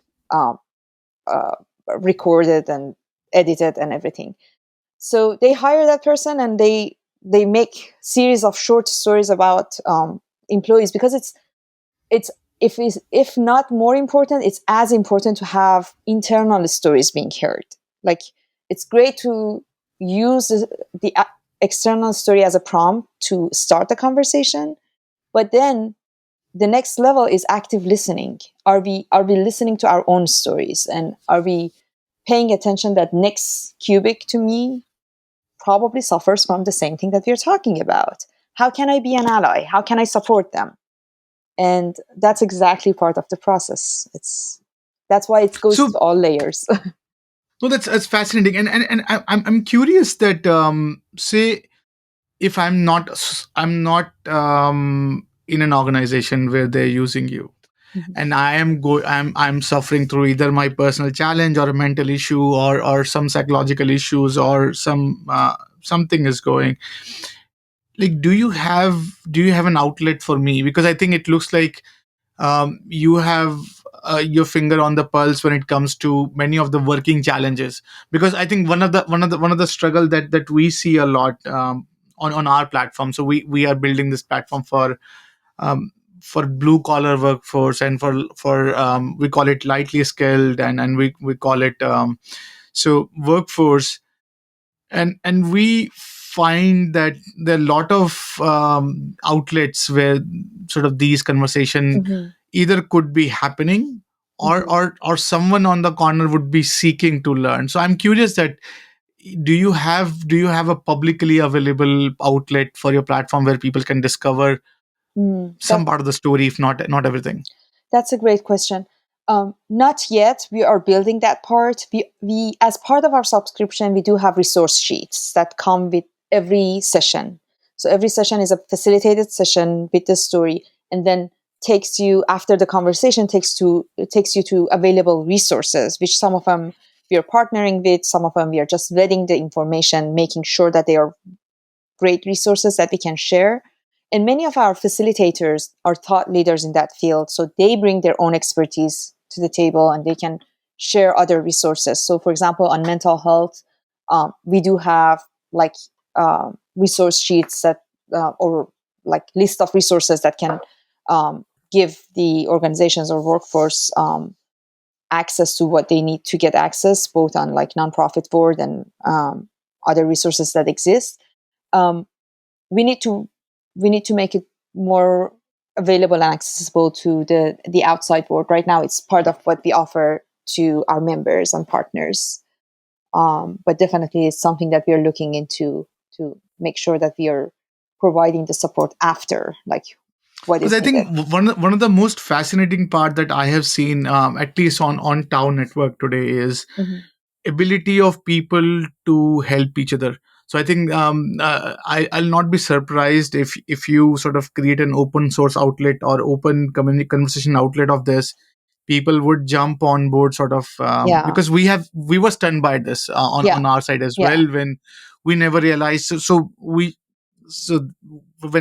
A: uh, recorded and edited and everything. So they hire that person, and they make series of short stories about employees, because it's if not more important, it's as important to have internal stories being heard. Like, it's great to use the external story as a prompt to start the conversation, but then the next level is active listening. Are we listening to our own stories, and are we paying attention that next cubic to me probably suffers from the same thing that we're talking about? How can I be an ally? How can I support them? And that's exactly part of the process. That's why it goes
B: So
A: to all layers.
B: no, that's fascinating, and I'm curious that say if I'm not in an organization where they're using you,
A: Mhm.
B: and I'm suffering through either my personal challenge or a mental issue or some psychological issues or something is going, like, do you have an outlet for me? Because I think it looks like you have your finger on the pulse when it comes to many of the working challenges. Because I think one of the struggle that we see a lot on our platform. So we are building this platform um, for blue collar workforce, and for we call it lightly skilled, and we call it so workforce. And we find that there are a lot of outlets where sort of these conversation
A: Mhm.
B: either could be happening, or
A: Mhm.
B: someone on the corner would be seeking to learn. So I'm curious that do you have a publicly available outlet for your platform where people can discover
A: Mm,
B: some part of the story, if not everything?
A: that's a great question. Not yet. We are building that part. We, as part of our subscription, we do have resource sheets that come with every session. So every session is a facilitated session with the story, and then takes you, after the conversation, it takes you to available resources, which some of them we are partnering with, some of them we are just vetting the information, making sure that they are great resources that we can share. And many of our facilitators are thought leaders in that field, so they bring their own expertise to the table, and they can share other resources. So, for example, on mental health, we do have like resource sheets that or like list of resources that can give the organizations or workforce access to what they need to get access, both on like nonprofit board and other resources that exist. Um, we need to make it more available and accessible to the outside world. Right now, it's part of what we offer to our members and partners. But definitely, it's something that we are looking into to make sure that we are providing the support after, like what
B: Because
A: is
B: I
A: needed.
B: think one of the most fascinating part that I have seen, at least on Town Network today, is
A: Mhm.
B: ability of people to help each other. So I think I'll not be surprised if you sort of create an open source outlet or open community conversation outlet of this, people would jump on board sort of,
A: Yeah,
B: because we were stunned by this
A: yeah,
B: on our side as
A: yeah,
B: well, when we never realized. So when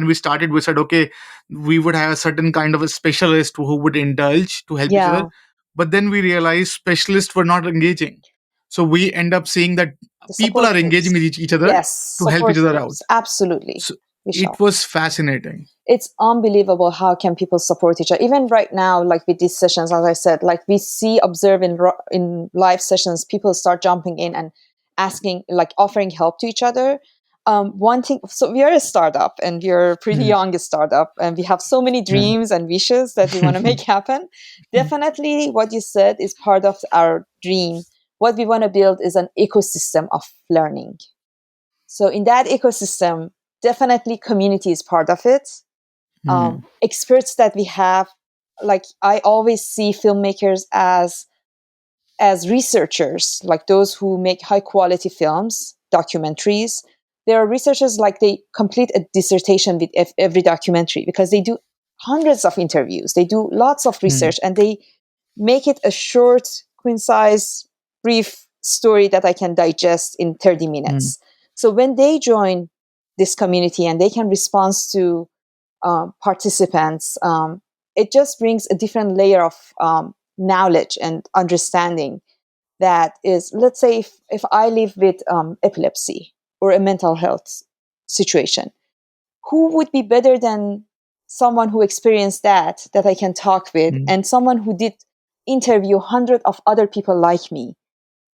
B: we started, we said, okay, we would have a certain kind of a specialist who would indulge to help each other,
A: yeah.
B: but then we realized specialists were not engaging. So we end up seeing that
A: The
B: people
A: support
B: are engaging
A: groups.
B: with each other
A: Yes,
B: to help each
A: support
B: other out.
A: groups. Absolutely,
B: So it
A: Vishal.
B: was fascinating.
A: It's unbelievable how can people support each other. Even right now, like with these sessions, as I said, like we see, observe in live sessions, people start jumping in and asking, like offering help to each other. One thing, so we are a startup, and we are a pretty
B: Mm.
A: young startup, and we have so many
B: Mm.
A: dreams and wishes that we want to make happen. Definitely, what you said is part of our dream. What we want to build is an ecosystem of learning. So in that ecosystem, definitely community is part of it.
B: Mm.
A: Experts that we have, like I always see filmmakers as researchers, like those who make high quality films, documentaries. There are researchers, like they complete a dissertation with every documentary, because they do hundreds of interviews, they do lots of
B: Mm.
A: research, and they make it a short, concise, brief story that I can digest in 30
B: Mm.
A: minutes. So when they join this community and they can respond to participants, it just brings a different layer of knowledge and understanding. That is, let's say, if I live with epilepsy or a mental health situation, who would be better than someone who experienced that I can talk with,
B: Mm.
A: and someone who did interview hundreds of other people like me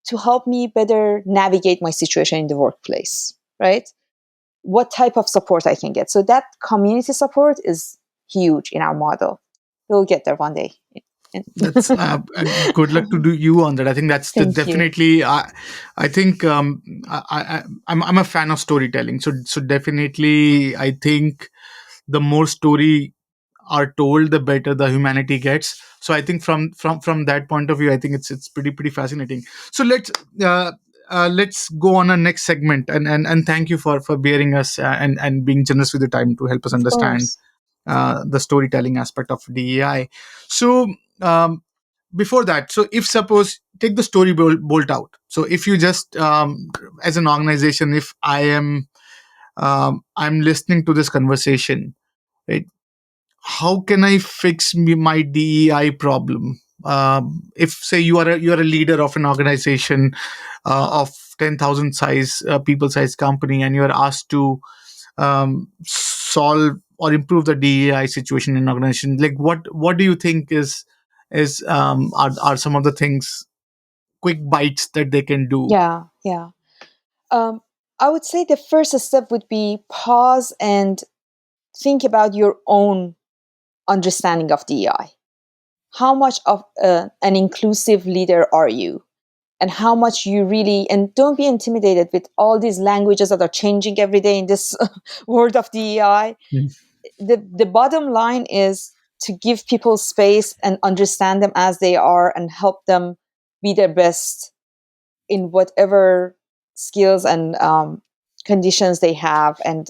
A: to help me better navigate my situation in the workplace, right? What type of support I can get. So that community support is huge in our model. We'll get there one day.
B: That's good luck to do you on that. I think that's
A: Thank you.
B: definitely. I think I'm a fan of storytelling. So definitely, I think the more story are told, the better the humanity gets. So I think from that point of view, I think it's pretty fascinating. So let's go on a next segment, and thank you for bearing us, and being generous with the time to help us
A: Of
B: understand
A: course.
B: the storytelling aspect of DEI. So um, before that, so if suppose take the story bolt out. So if you just, as an organization, if I'm listening to this conversation, right? How can I fix my DEI problem? If say you are a leader of an organization of 10,000 size people size company, and you are asked to solve or improve the DEI situation in an organization, like what do you think are some of the things, quick bites that they can do?
A: Yeah, yeah. Um, I would say the first step would be pause and think about your own understanding of DEI. How much of an inclusive leader are you? And how much you really, and don't be intimidated with all these languages that are changing every day in this world of DEI.
B: Mm.
A: The bottom line is to give people space and understand them as they are, and help them be their best in whatever skills and conditions they have, and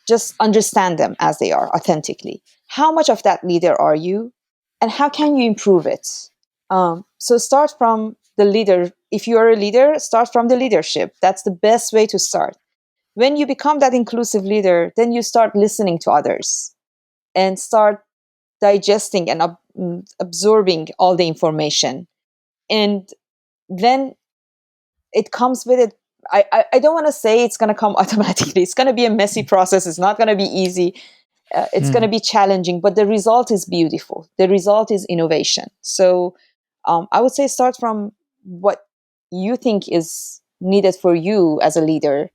A: just understand them as they are authentically. How much of that leader are you, and how can you improve it? So start from the leader. If you are a leader, start from the leadership. That's the best way to start. When you become that inclusive leader, then you start listening to others and start digesting and absorbing all the information, and then it comes with it. I don't want to say it's going to come automatically. It's going to be a messy process. It's not going to be easy. It's going to
B: Hmm.
A: be challenging, but the result is beautiful. The result is innovation. So I would say start from what you think is needed for you as a leader,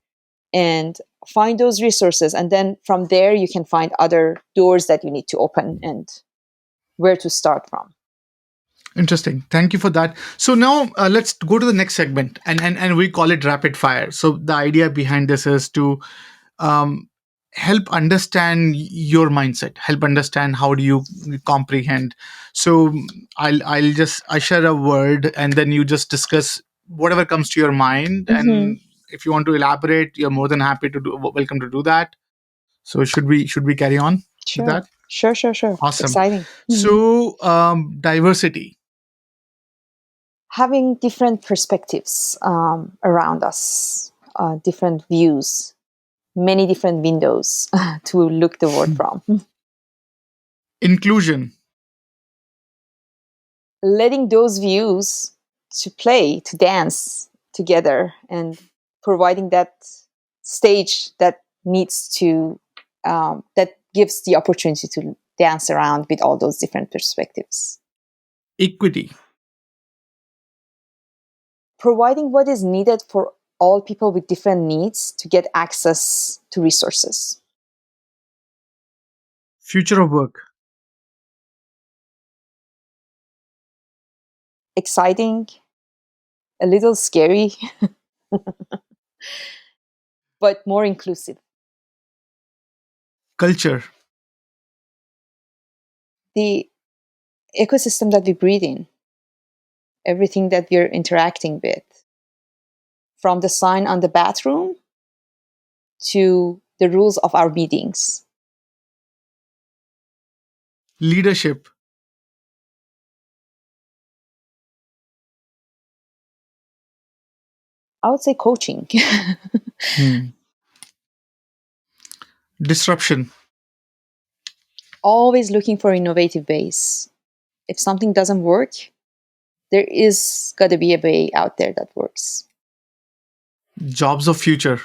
A: and find those resources. And then from there, you can find other doors that you need to open and where to start from.
B: Interesting. Thank you for that. So now let's go to the next segment, and we call it rapid fire. So the idea behind this is to um, help understand your mindset, help understand how do you comprehend. So I share a word, and then you just discuss whatever comes to your mind.
A: Hmm.
B: And if you want to elaborate, you're more than happy to do. Welcome to do that. So should we carry on with
A: Sure,
B: that?
A: sure, sure, sure.
B: Awesome.
A: Exciting. Mhm.
B: So diversity.
A: Having different perspectives around us, different views, many different windows to look the world from.
B: Inclusion.
A: Letting those views to play, to dance together, and providing that stage that needs to, that gives the opportunity to dance around with all those different perspectives.
B: Equity.
A: Providing what is needed for all people with different needs to get access to resources.
B: Future of work.
A: Exciting, a little scary, but more inclusive.
B: Culture.
A: The ecosystem that we breathe in, everything that we're interacting with, from the sign on the bathroom to the rules of our meetings.
B: Leadership.
A: I would say coaching.
B: Hmm. Disruption.
A: Always looking for innovative ways. If something doesn't work, there is got to be a way out there that works.
B: Jobs of future.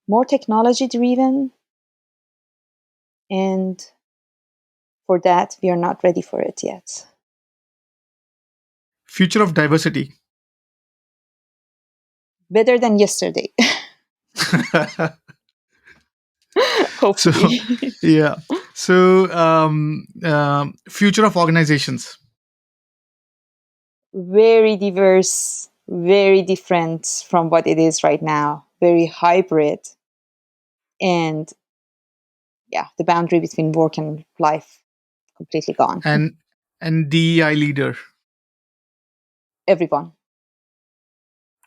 A: More technology driven, and for that, we are not ready for it yet.
B: Future of diversity.
A: Better than yesterday,
B: So
A: hopefully.
B: yeah. So future of organizations.
A: Very diverse, very different from what it is right now, very hybrid. And yeah, the boundary between work and life completely gone.
B: And DEI leader.
A: Everyone.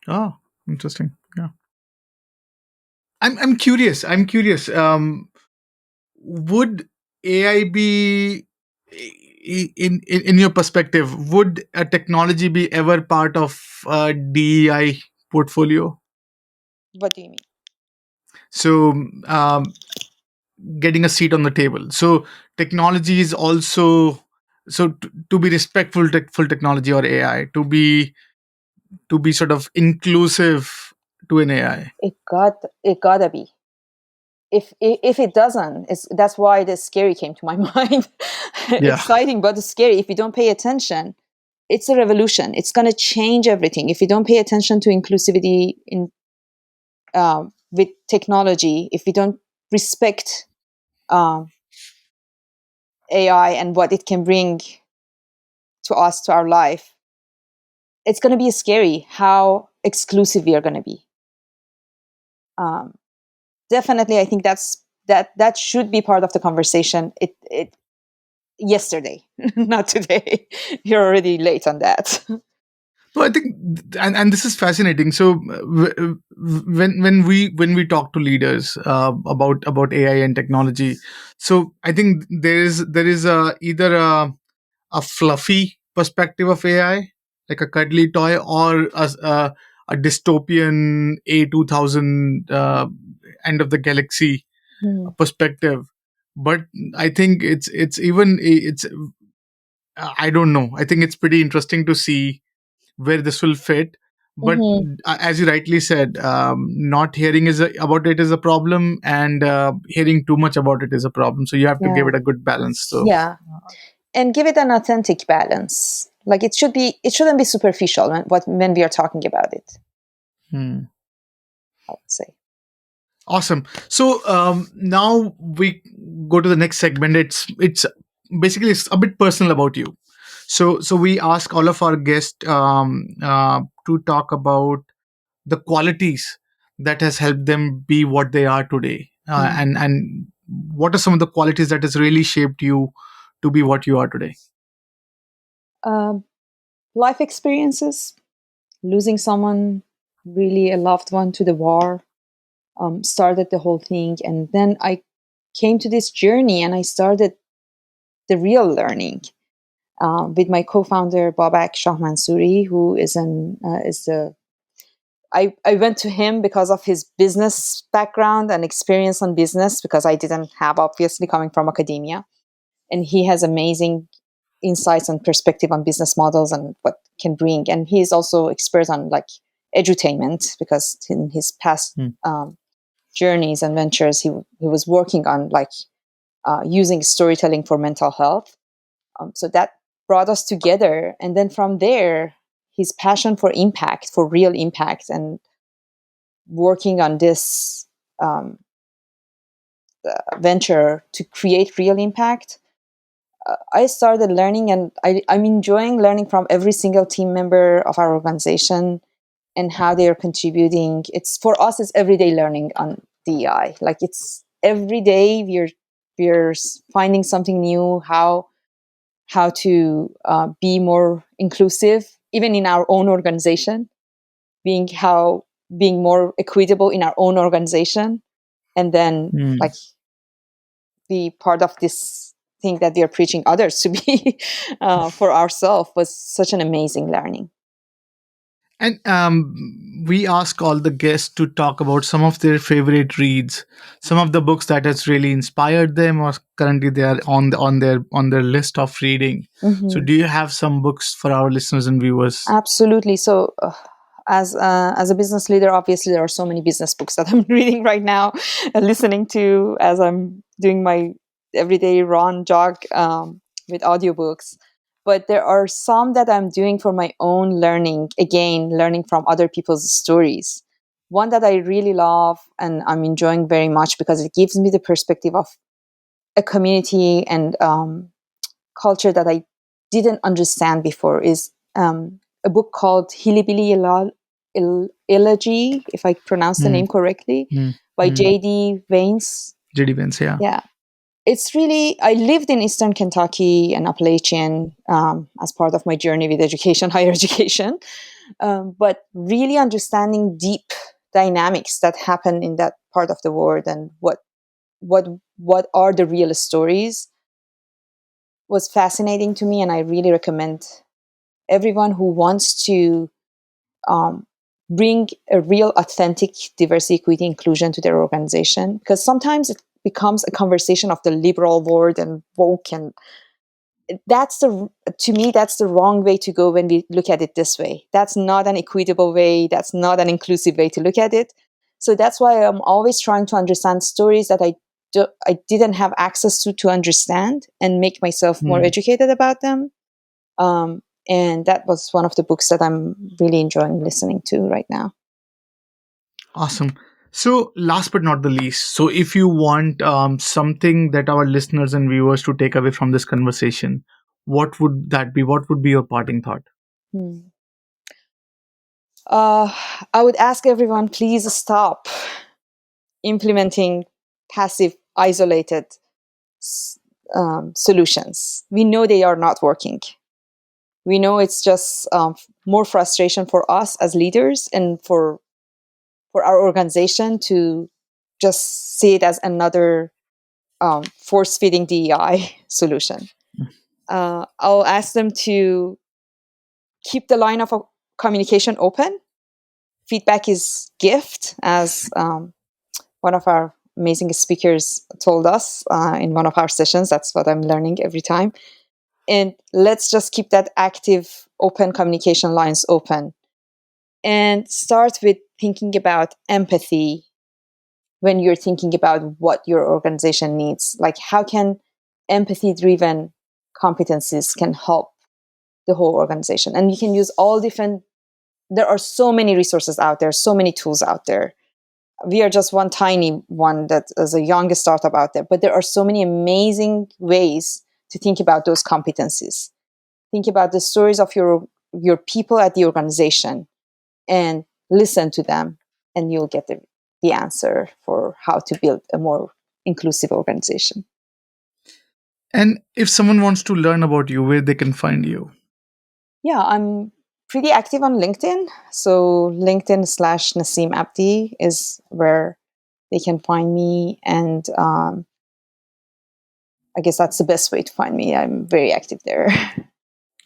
B: Oh, interesting. Yeah. I'm curious. I'm curious. Would AI be in your perspective? Would a technology be ever part of DEI portfolio?
A: What do you mean?
B: So getting a seat on the table. So technology is also to be respectful to full technology or AI to be sort of inclusive to an AI.
A: It gotta be. If it doesn't, that's why the scary came to my mind.
B: Yeah.
A: Exciting, but scary. If you don't pay attention, it's a revolution. It's gonna change everything. If you don't pay attention to inclusivity in with technology, if we don't respect um, AI and what it can bring to us, to our life, it's going to be scary how exclusive we are going to be. Um, Definitely, I think that should be part of the conversation. It yesterday, not today. You're already late on that.
B: No, I think, and this is fascinating. So when we talk to leaders about AI and technology, so I think there is either a fluffy perspective of AI, like a cuddly toy, or a dystopian A2000 end of the galaxy
A: Mm-hmm.
B: perspective. But I think it's I don't know. I think it's pretty interesting to see where this will fit. But
A: Mm-hmm.
B: as you rightly said, not hearing about it is a problem, and hearing too much about it is a problem. So you have to give
A: Yeah.
B: it a good balance. So,
A: Yeah. And give it an authentic balance. Like it shouldn't be superficial when we are talking about it,
B: hmm.
A: I would say.
B: Awesome. So now we go to the next segment. It's basically it's a bit personal about you. So we ask all of our guests to talk about the qualities that has helped them be what they are today,
A: Mm.
B: and what are some of the qualities that has really shaped you to be what you are today.
A: Um, Life experiences, losing someone, really a loved one to the war, started the whole thing. And then I came to this journey and I started the real learning with my co-founder Babak Shah Mansouri, who is the I went to him because of his business background and experience on business because I didn't have, obviously, coming from academia. And he has amazing insights and perspective on business models and what can bring. And he's also expert on like edutainment because in his past
B: Hmm.
A: journeys and ventures, he was working on like using storytelling for mental health. So that brought us together. And then from there, his passion for impact, for real impact, and working on this um, venture to create real impact, I started learning, and I'm enjoying learning from every single team member of our organization and how they are contributing. It's for us, it's everyday learning on DEI. Like it's every day we're finding something new, how to be more inclusive, even in our own organization, being more equitable in our own organization, and then
B: Hmm.
A: like be part of this thing that we are preaching others to be for ourselves was such an amazing learning.
B: And we ask all the guests to talk about some of their favorite reads, some of the books that has really inspired them, or currently they are on their list of reading. So,
A: Hmm.
B: do you have some books for our listeners and viewers?
A: Absolutely. So, as a business leader, obviously there are so many business books that I'm reading right now and listening to as I'm doing my everyday run jog with audiobooks. But there are some that I'm doing for my own learning. Again, learning from other people's stories. One that I really love and I'm enjoying very much because it gives me the perspective of a community and culture that I didn't understand before is a book called Hilibili Elegy, if I pronounce the
B: Hmm.
A: name correctly,
B: Hmm.
A: by
B: Hmm.
A: J.D. Vance.
B: J.D. Vance, yeah.
A: Yeah. It's really, I lived in Eastern Kentucky and Appalachian as part of my journey with education, higher education, but really understanding deep dynamics that happen in that part of the world and what what are the real stories was fascinating to me, and I really recommend everyone who wants to um, bring a real, authentic diversity, equity, inclusion to their organization. Because sometimes it becomes a conversation of the liberal world and woke, and that's the to me that's the wrong way to go when we look at it this way. That's not an equitable way. That's not an inclusive way to look at it. So that's why I'm always trying to understand stories that I didn't have access to understand and make myself more
B: Hmm.
A: educated about them. And that was one of the books that I'm really enjoying listening to right now.
B: Awesome. So, last but not the least, so if you want something that our listeners and viewers to take away from this conversation, what would that be? What would be your parting thought?
A: Hmm. Uh, I would ask everyone, please stop implementing passive, isolated solutions. We know they are not working. We know it's just more frustration for us as leaders and for our organization to just see it as another force feeding DEI solution. I'll ask them to keep the line of communication open feedback is gift, as one of our amazing speakers told us in one of our sessions. That's what I'm learning every time. And let's just keep that active, open communication lines open, and start with thinking about empathy when you're thinking about what your organization needs. Like, how can empathy driven competencies can help the whole organization? And you can use all different, there are so many resources out there, so many tools out there. We are just one tiny one that is a young startup out there, but there are so many amazing ways to think about those competencies. Think about the stories of your people at the organization and listen to them, and you'll get the answer for how to build a more inclusive organization.
B: And if someone wants to learn about you, where they can find you?
A: Yeah, I'm pretty active on LinkedIn. So LinkedIn/Nassim Abdi is where they can find me. And I guess that's the best way to find me. I'm very active there.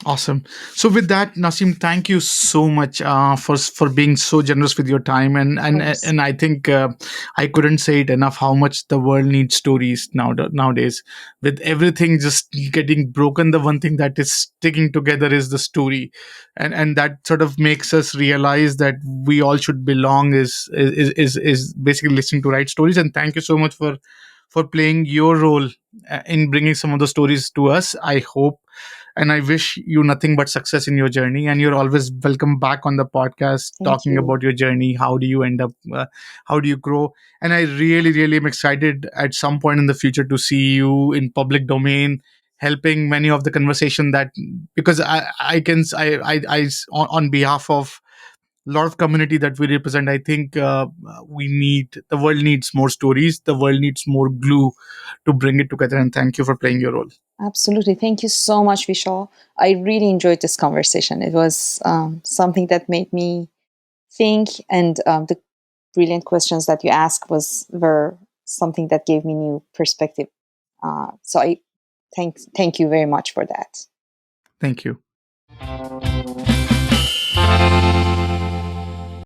B: Awesome. So with that, Nasim, thank you so much for being so generous with your time, and
A: Of course.
B: I think I couldn't say it enough how much the world needs stories nowadays. With everything just getting broken, the one thing that is sticking together is the story, and that sort of makes us realize that we all should belong. Is basically listening to write stories. And thank you so much for playing your role in bringing some of the stories to us. I hope and I wish you nothing but success in your journey. And you're always welcome back on the podcast
A: Thank
B: talking
A: you.
B: about your journey. How do you end up? How do you grow? And I really, really am excited at some point in the future to see you in public domain, helping many of the conversation that because I can I on behalf of a lot of community that we represent. I think we need the world needs more stories. The world needs more glue to bring it together. And thank you for playing your role.
A: Absolutely. Thank you so much, Vishal. I really enjoyed this conversation. It was something that made me think, and the brilliant questions that you asked were something that gave me new perspective. So I thank you very much for that.
B: Thank you.